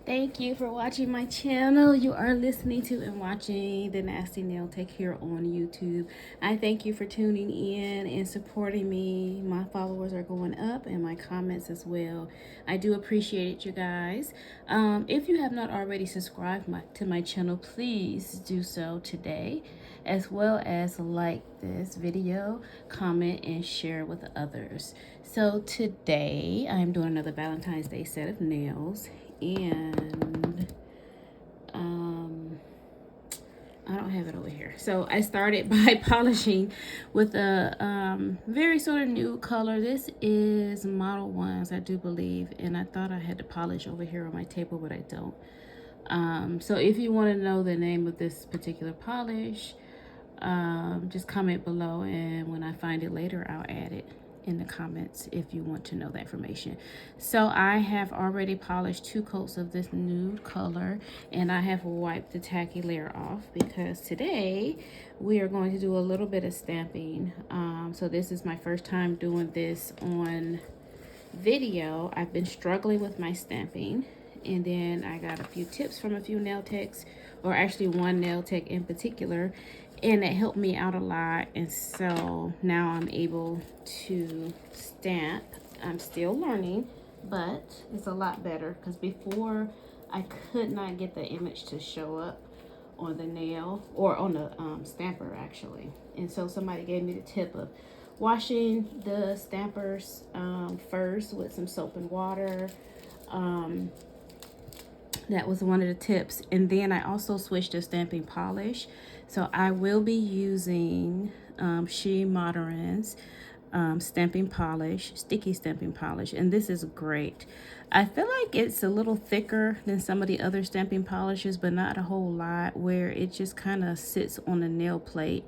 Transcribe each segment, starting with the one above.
Thank you for watching my channel. You are listening to and watching The Nasty Nail Tech here on YouTube. I thank you for tuning in and supporting me. My followers are going up and my comments as well. I do appreciate it, you guys. If you have not already subscribed to my channel, please do so today, as well as like this video, comment, and share with others. So today I'm doing another Valentine's Day set of nails, and I don't have it over here. So I started by polishing with a very sort of new color. This is Model 1s, I do believe, and I thought I had to polish over here on my table, but I don't. So if you want to know the name of this particular polish, just comment below, and when I find it later, I'll add it in the comments if you want to know the information. So I have already polished 2 coats of this nude color, and I have wiped the tacky layer off because today we are going to do a little bit of stamping. So this is my first time doing this on video. I've been struggling with my stamping, and then I got a few tips from a few nail techs, or actually one nail tech in particular, and it helped me out a lot. And so now I'm able to stamp. I'm still learning, but it's a lot better, because before I could not get the image to show up on the nail, or on the stamper actually. And so somebody gave me the tip of washing the stampers first with some soap and water. That was one of the tips. And then I also switched to stamping polish. So I will be using She Modern's stamping polish, sticky stamping polish, and this is great. I feel like it's a little thicker than some of the other stamping polishes, but not a whole lot, where it just kind of sits on the nail plate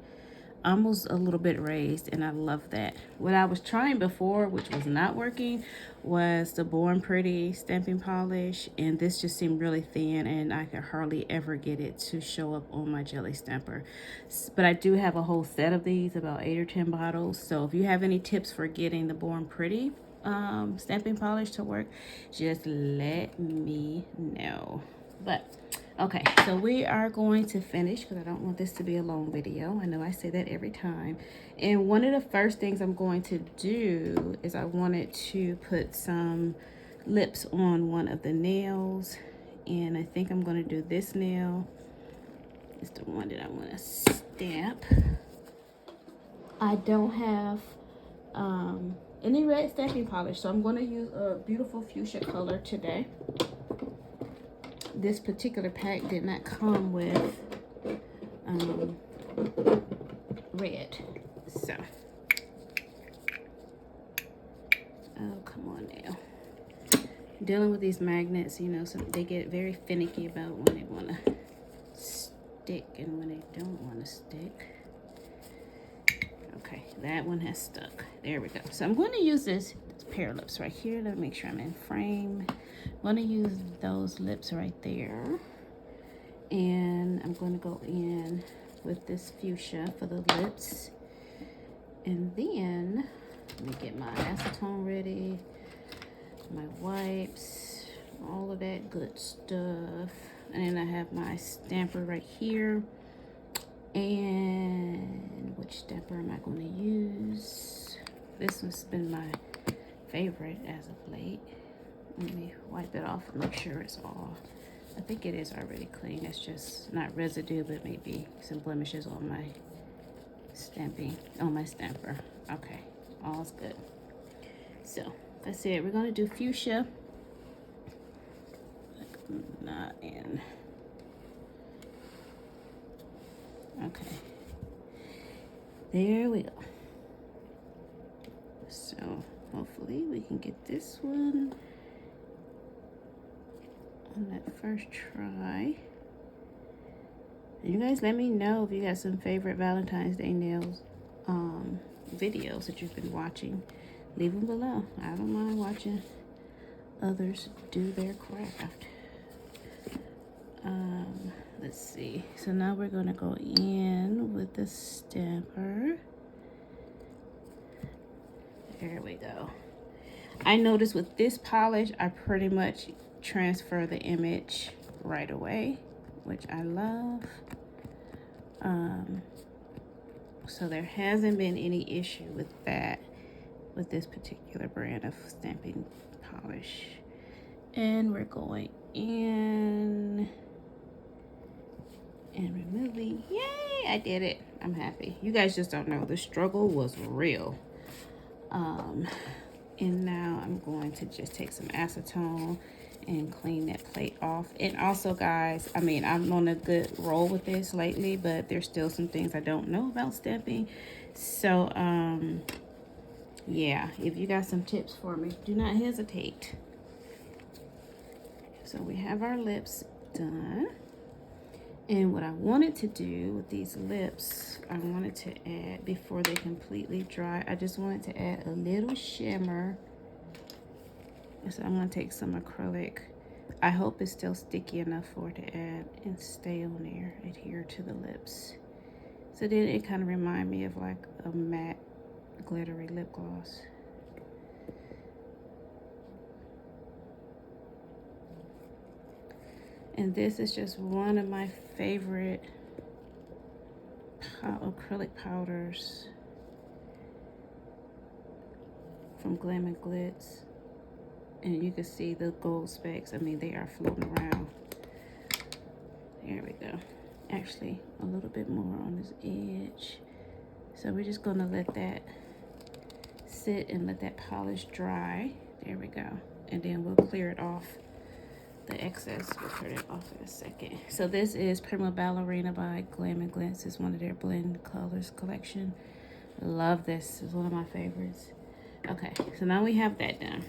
almost a little bit raised, and I love that. What I was trying before, which was not working, was the Born Pretty stamping polish, and this just seemed really thin, and I could hardly ever get it to show up on my jelly stamper. But I do have a whole set of these, about 8 or 10 bottles. So if you have any tips for getting the Born Pretty stamping polish to work, just let me know. But okay, so we are going to finish, because I don't want this to be a long video. I know I say that every time. And one of the first things I'm going to do is I wanted to put some lips on one of the nails. And I think I'm going to do this nail. It's the one that I want to stamp. I don't have any red stamping polish, so I'm going to use a beautiful fuchsia color today. This particular pack did not come with red, so oh, come on now. Dealing with these magnets, you know, so they get very finicky about when they want to stick and when they don't want to stick. Okay, that one has stuck. There we go. So I'm going to use this pair of lips right here. Let me make sure I'm in frame. I'm going to use those lips right there. And I'm going to go in with this fuchsia for the lips. And then, let me get my acetone ready, my wipes, all of that good stuff. And then I have my stamper right here. And which stamper am I going to use? This one's been my favorite as of late. Let me wipe it off and make sure it's all, I think it is already clean. It's just not residue, but maybe some blemishes on my stamping, on my stamper. Okay, all's good. So that's it. We're gonna do fuchsia. Not in. Okay. There we go. So hopefully we can get this one on that first try. And you guys let me know if you got some favorite Valentine's Day nails videos that you've been watching. Leave them below. I don't mind watching others do their craft. Let's see. So now we're gonna go in with the stamper. There we go. I noticed with this polish, I pretty much transfer the image right away, which I love. So there hasn't been any issue with that, with this particular brand of stamping polish. And we're going in and removing. Yay, I did it. I'm happy. You guys just don't know, the struggle was real. And now I'm going to just take some acetone and clean that plate off. And also, guys, I mean, I'm on a good roll with this lately, but there's still some things I don't know about stamping. So yeah, if you got some tips for me, do not hesitate. So we have our lips done. And what I wanted to do with these lips, I wanted to add, before they completely dry, I just wanted to add a little shimmer. So I'm going to take some acrylic. I hope it's still sticky enough for it to add and stay on there, adhere to the lips. So then it kind of reminds me of like a matte glittery lip gloss. And this is just one of my favorite acrylic powders from Glam and Glitz. And you can see the gold specks. I mean, they are floating around. There we go. Actually, a little bit more on this edge. So we're just gonna let that sit and let that polish dry. There we go. And then we'll clear it off. The excess, we'll turn it off in a second. So this is Prima Ballerina by Glam and Glitz. It's one of their blend colors collection. Love this. It's one of my favorites. Okay, so now we have that done.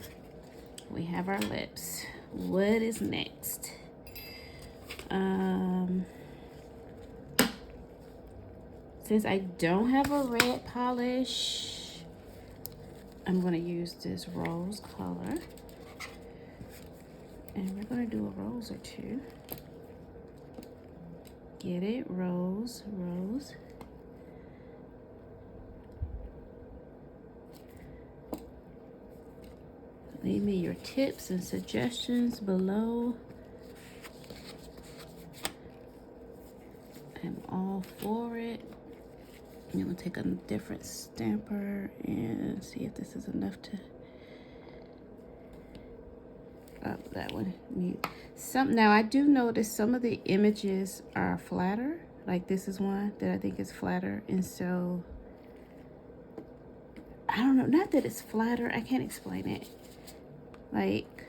We have our lips. What is next? Since I don't have a red polish, I'm gonna use this rose color. And we're gonna do a rose or two. Get it? Rose, rose. Leave me your tips and suggestions below. I'm all for it. I'm gonna take a different stamper and see if this is enough to. Oh, that one. Now I do notice some of the images are flatter. Like this is one that I think is flatter, and so I don't know. Not that it's flatter. I can't explain it. Like,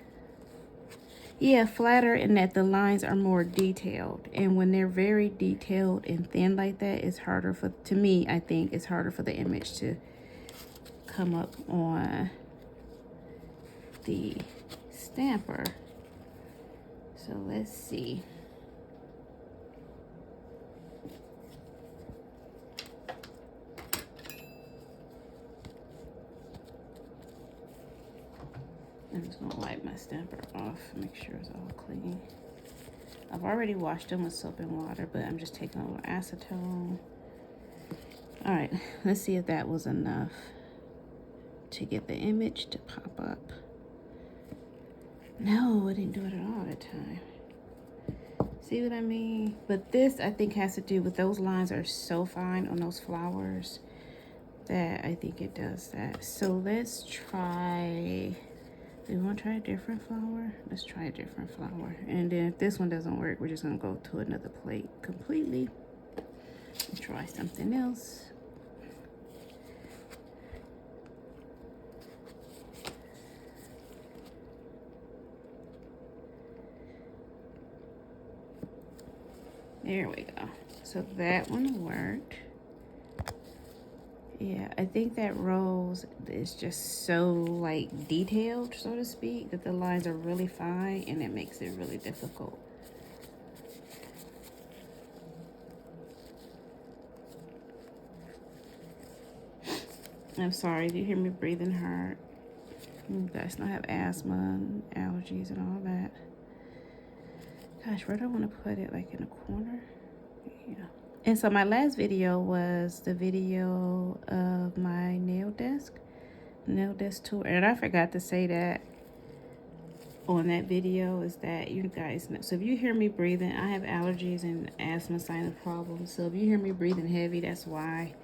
yeah, flatter in that the lines are more detailed, and when they're very detailed and thin like that, it's harder for, to me, I think it's harder for the image to come up on the stamper. So let's see. I'm just gonna wipe my stamper off, make sure it's all clean. I've already washed them with soap and water, but I'm just taking a little acetone. All right, let's see if that was enough to get the image to pop up. No, I didn't do it at all that time. See what I mean? But this, I think, has to do with those lines are so fine on those flowers that I think it does that. So let's try. Do you want to try a different flower? Let's try a different flower. And then if this one doesn't work, we're just going to go to another plate completely and try something else. There we go. So that one worked. Yeah, I think that rose is just so like detailed, so to speak, that the lines are really fine and it makes it really difficult. I'm sorry, do you hear me breathing hard? You guys don't have asthma and allergies and all that. Gosh, where do I want to put it? Like in a corner? Yeah. And so my last video was the video of my nail desk tour. And I forgot to say that on that video is that you guys know. So if you hear me breathing, I have allergies and asthma sinus problems. So if you hear me breathing heavy, that's why.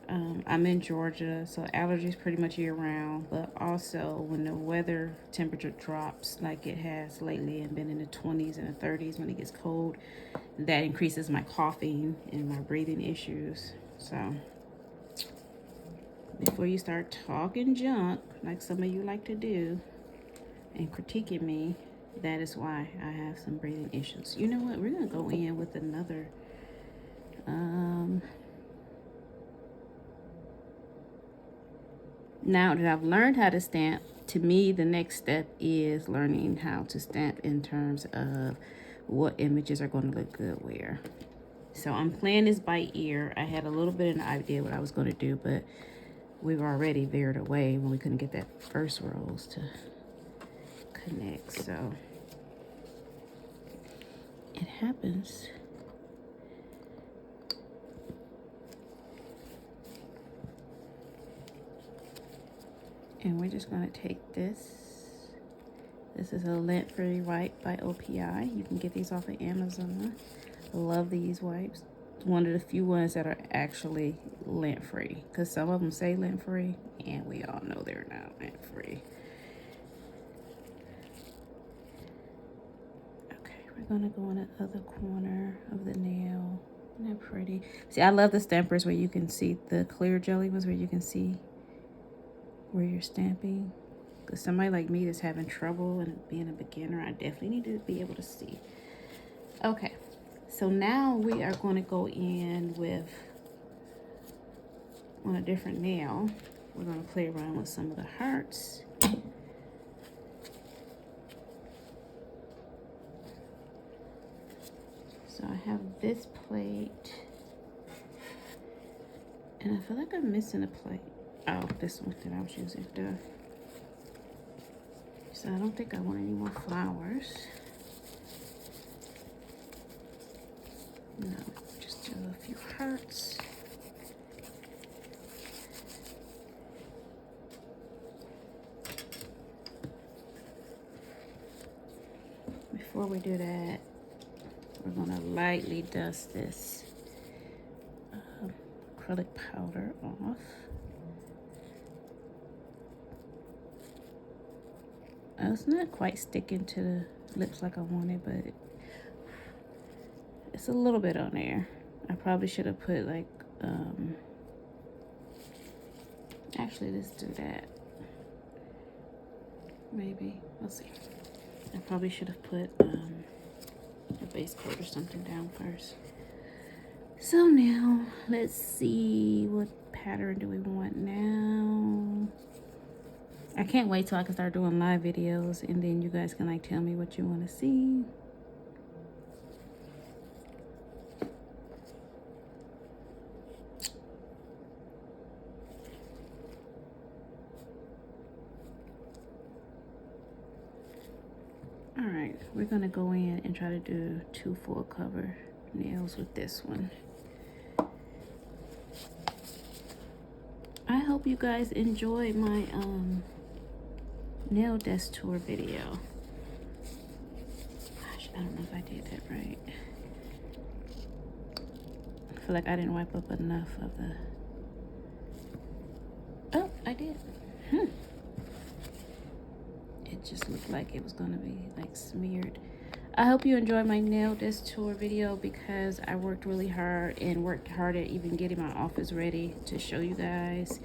I'm in Georgia, so allergies pretty much year round, but also when the weather temperature drops like it has lately and been in the 20s and the 30s when it gets cold, that increases my coughing and my breathing issues. So before you start talking junk like some of you like to do and critiquing me, that is why I have some breathing issues. You know what? We're gonna go in with another now that I've learned how to stamp, to me, the next step is learning how to stamp in terms of what images are going to look good where. So I'm playing this by ear. I had a little bit of an idea what I was going to do, but we were already veered away when we couldn't get that first rose to connect. So it happens. And we're just going to take this. This is a lint-free wipe by OPI. You can get these off of Amazon. I love these wipes. One of the few ones that are actually lint-free, because some of them say lint-free, and we all know they're not lint-free. Okay, we're gonna go in the other corner of the nail. Isn't that pretty? See, I love the stampers where you can see the clear jelly ones where you can see where you're stamping. Because somebody like me that's having trouble and being a beginner, I definitely need to be able to see. Okay, so now we are going to go in with, on a different nail, we're going to play around with some of the hearts. So I have this plate, and I feel like I'm missing a plate. Oh, this one that I was using. Duh. So I don't think I want any more flowers. No, just do a few hearts. Before we do that, we're gonna lightly dust this acrylic powder off. It's not quite sticking to the lips like I wanted, but it's a little bit on there. I probably should have put like, actually let's do that. Maybe, we'll see. I probably should have put a base coat or something down first. So now, let's see, what pattern do we want now? I can't wait till I can start doing live videos and then you guys can like tell me what you want to see. All right, we're gonna go in and try to do 2 full cover nails with this one. I hope you guys enjoyed my nail desk tour video. Gosh, I don't know if I did that right. I feel like I didn't wipe up enough of the... Oh, I did. It just looked like it was gonna be like smeared. I hope you enjoyed my nail desk tour video because I worked really hard and worked hard at even getting my office ready to show you guys.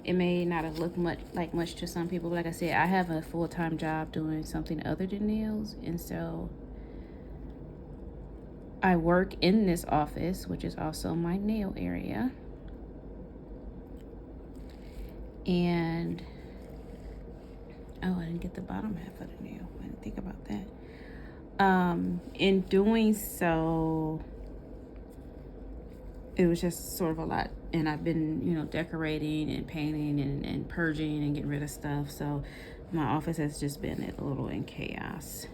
It may not have looked much to some people, but like I said, I have a full-time job doing something other than nails, and so I work in this office, which is also my nail area. And oh, I didn't get the bottom half of the nail. I didn't think about that. In doing so, it was just sort of a lot. And I've been, you know, decorating and painting and purging and getting rid of stuff. So my office has just been a little in chaos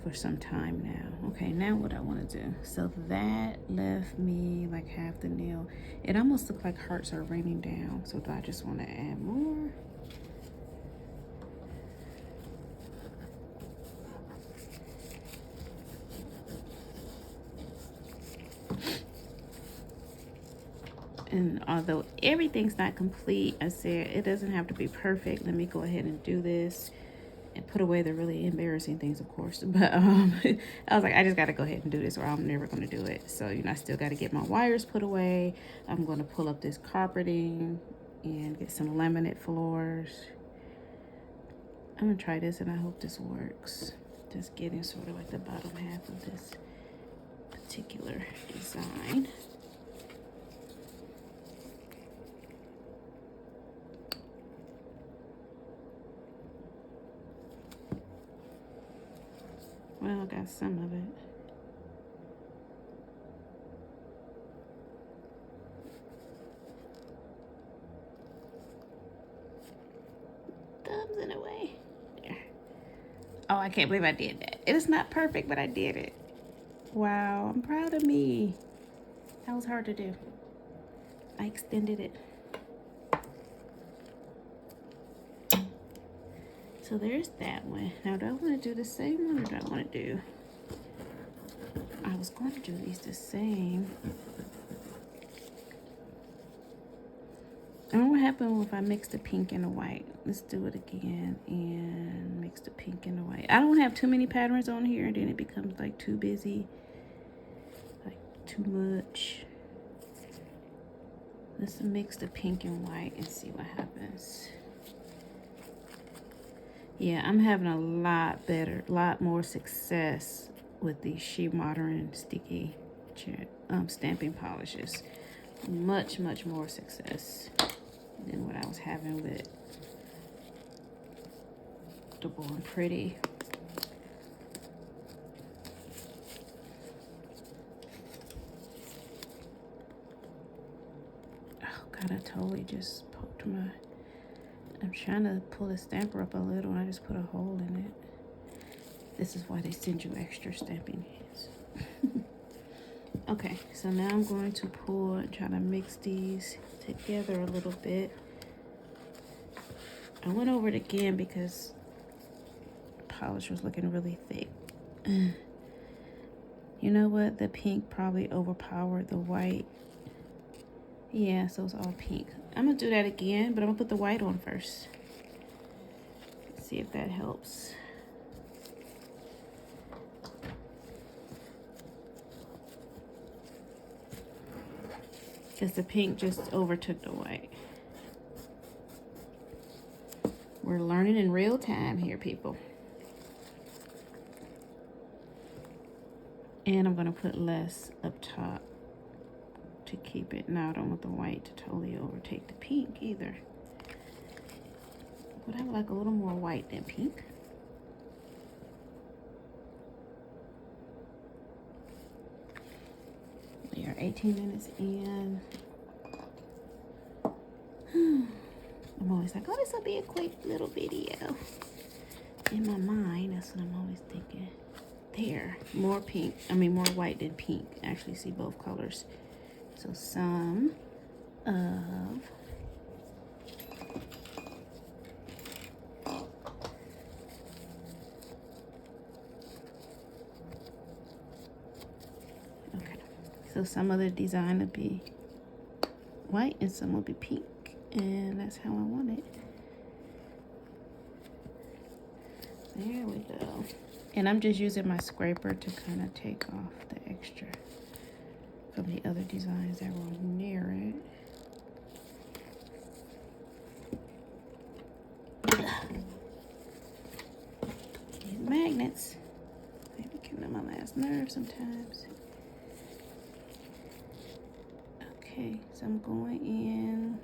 for some time now. Okay, now what I want to do. So that left me like half the nail. It almost looked like hearts are raining down. So do I just want to add more? And although everything's not complete, I said it doesn't have to be perfect. Let me go ahead and do this and put away the really embarrassing things, of course. But I was like, I just got to go ahead and do this or I'm never going to do it. So, you know, I still got to get my wires put away. I'm going to pull up this carpeting and get some laminate floors. I'm going to try this and I hope this works. Just getting sort of like the bottom half of this particular design. Well, I got some of it. Thumbs in a way. There. Oh, I can't believe I did that. It is not perfect, but I did it. Wow, I'm proud of me. That was hard to do. I extended it. So there's that one. Now, do I want to do the same one or do I want to do... I was going to do these the same. I don't know what happened if I mix the pink and the white. Let's do it again and mix the pink and the white. I don't have too many patterns on here and then it becomes like too busy. Like too much. Let's mix the pink and white and see what happens. Yeah, I'm having a lot more success with these She Modern sticky stamping polishes. Much more success than what I was having with the Born Pretty. Oh God, I totally just poked my... I'm trying to pull the stamper up a little and I just put a hole in it. This is why they send you extra stamping heads. Okay, so now I'm going to pull and try to mix these together a little bit. I went over it again because the polish was looking really thick. You know what? The pink probably overpowered the white. Yeah, so it's all pink. I'm gonna do that again, but I'm gonna put the white on first. See if that helps. Because the pink just overtook the white. We're learning in real time here, people. And I'm gonna put less up top to keep it. Now I don't want the white to totally overtake the pink either. But I would like a little more white than pink. We are 18 minutes in. I'm always like, oh, this will be a quick little video. In my mind, that's what I'm always thinking. There, more white than pink. Actually see both colors. So some of so some of the design will be white and some will be pink, and that's how I want it. There we go. And I'm just using my scraper to kind of take off the extra from the other designs that were near it. These magnets, they be getting on my last nerve sometimes. Okay, so I'm going in.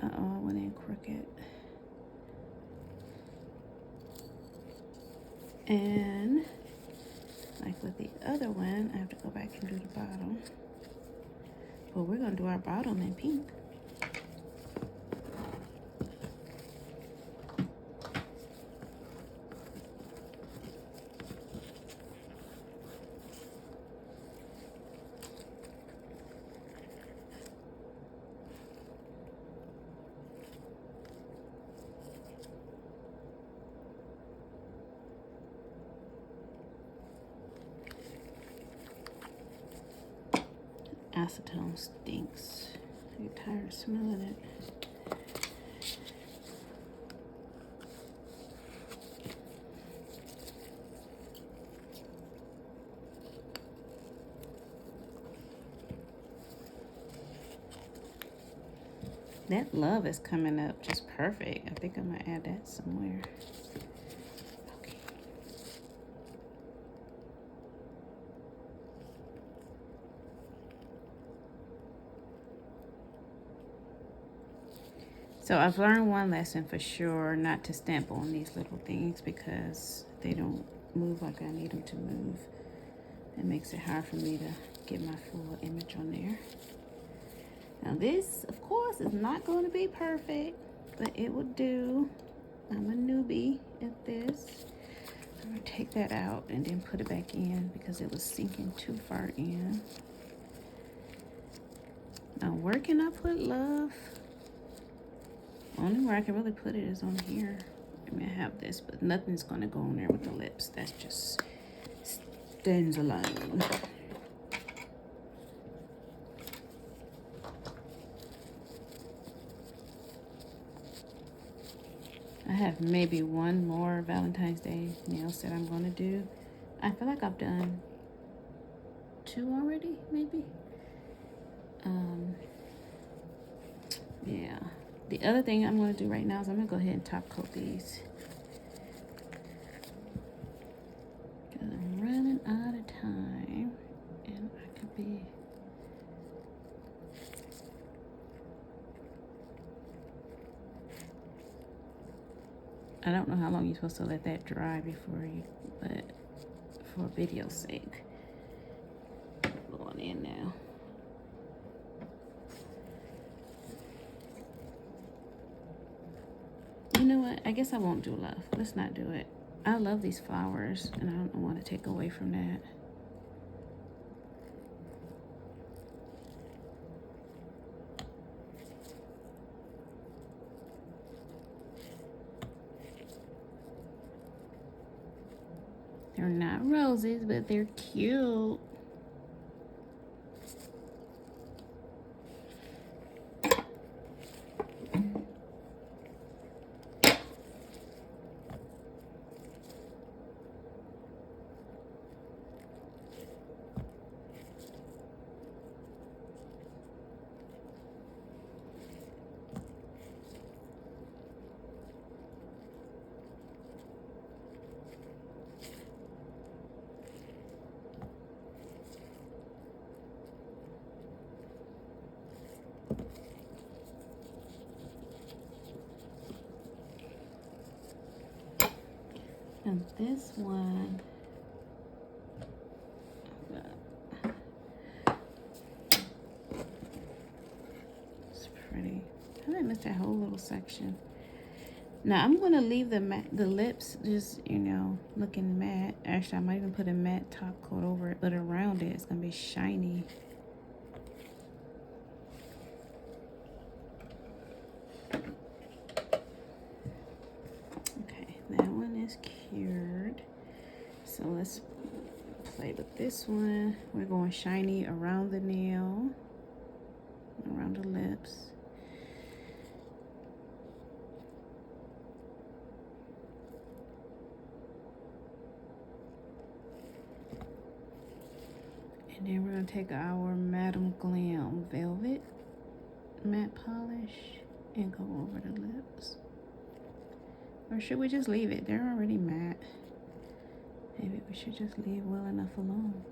Uh-oh, I went in crooked. And like with the other one, I have to go back and do the bottom. But we're gonna do our bottom in pink. acetone stinks. I get tired of smelling it. That love is coming up just perfect. I think I'm gonna add that somewhere. Okay. So I've learned one lesson for sure, not to stamp on these little things because they don't move like I need them to move. It makes it hard for me to get my full image on there. Now this, of course, is not going to be perfect, but it will do. I'm a newbie at this. I'm going to take that out and then put it back in because it was sinking too far in. Now where can I put love? Only where I can really put it is on here. I mean, I have this, but nothing's going to go on there with the lips. That's just stands alone. I have maybe one more Valentine's Day nails that I'm going to do. I feel like I've done 2 already, maybe. Yeah. The other thing I'm going to do right now is I'm going to go ahead and top coat these. Because I'm running out of time. And I could be... I don't know how long you're supposed to let that dry before you, but for video's sake. Going in now. You know what? I guess I won't do love. Let's not do it. I love these flowers, and I don't want to take away from that. They're not roses, but they're cute. And this one, it's pretty. I didn't miss that whole little section. Now I'm going to leave the lips just, you know, looking matte. Actually, I might even put a matte top coat over it, but around it, it's going to be shiny. Okay, that one is cured. So let's play with this one. We're going shiny around the nail, around the lips. And then we're going to take our Madame Glam Velvet matte polish and go over the lips. Or should we just leave it? They're already matte. Maybe we should just leave well enough alone.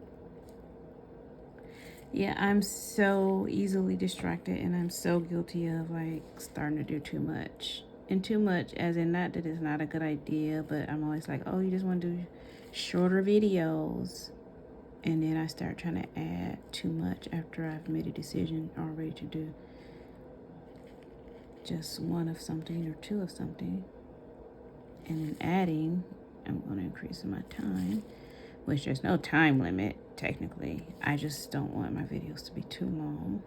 Yeah, I'm so easily distracted, and I'm so guilty of like starting to do too much. And too much as in not that it's not a good idea, but I'm always like, oh, you just want to do shorter videos. And then I start trying to add too much after I've made a decision already to do just one of something or 2 of something. And then adding, I'm going to increase my time, which there's no time limit, technically. I just don't want my videos to be too long.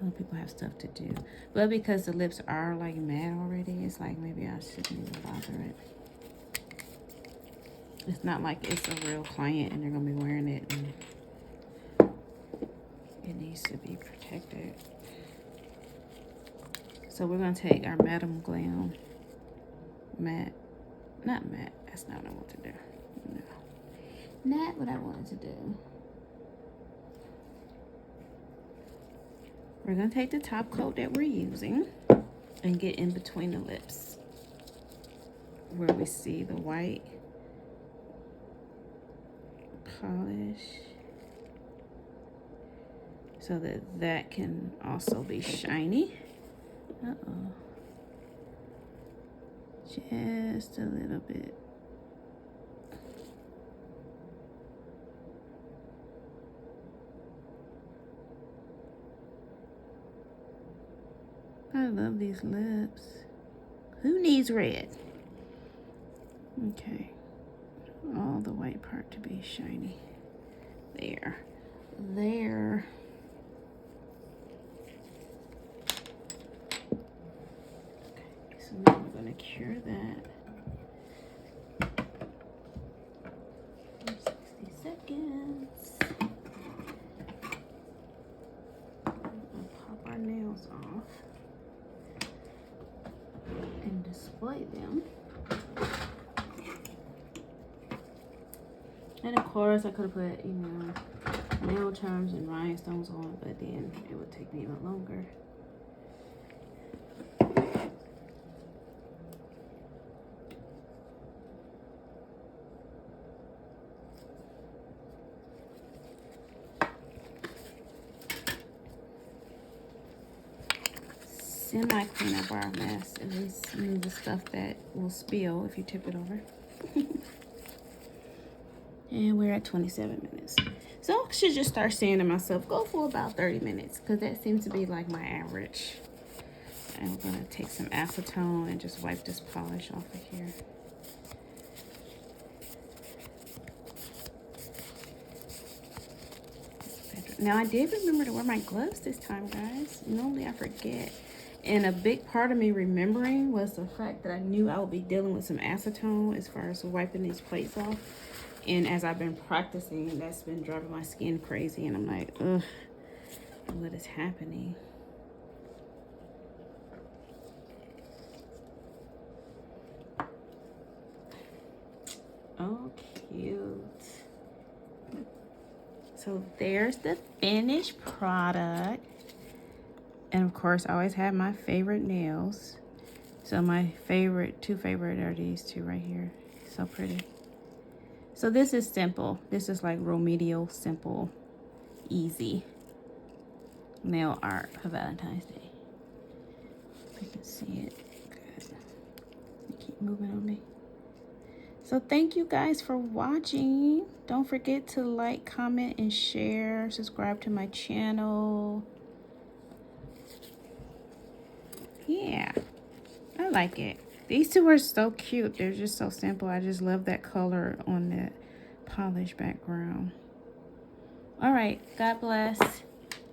Other people have stuff to do. But because the lips are like matte already, it's like maybe I shouldn't even bother it. It's not like it's a real client and they're going to be wearing it. And, it needs to be protected. So we're going to take our Madam Glam matte. Not matte. That's not what I want to do. No. Not what I wanted to do. We're going to take the top coat that we're using and get in between the lips where we see the white polish, so that that can also be shiny. Uh-oh. Just a little bit. I love these lips. Who needs red? Okay. All the white part to be shiny. There. There. Okay, so now we're going to cure that. 60 seconds. We'll pop our nails off and display them. And of course, I could have put, you know, nail charms and rhinestones on, but then it would take me even longer. Semi-clean up our mess. At least remove the stuff that will spill if you tip it over. And we're at 27 minutes. So I should just start saying to myself, go for about 30 minutes, because that seems to be like my average. And we're gonna take some acetone and just wipe this polish off of here. Now I did remember to wear my gloves this time, guys. Normally I forget. And a big part of me remembering was the fact that I knew I would be dealing with some acetone as far as wiping these plates off. And as I've been practicing, that's been driving my skin crazy. And I'm like, ugh, what is happening? Oh, cute. So there's the finished product. And of course, I always have my favorite nails. So my two favorite are these two right here. So pretty. So this is simple. This is like remedial, simple, easy nail art for Valentine's Day. You can see it. Good. You keep moving on me. So thank you guys for watching. Don't forget to like, comment, and share. Subscribe to my channel. Yeah, I like it. These two are so cute. They're just so simple. I just love that color on that polished background. All right, God bless.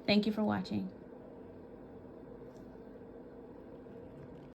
Thank you for watching.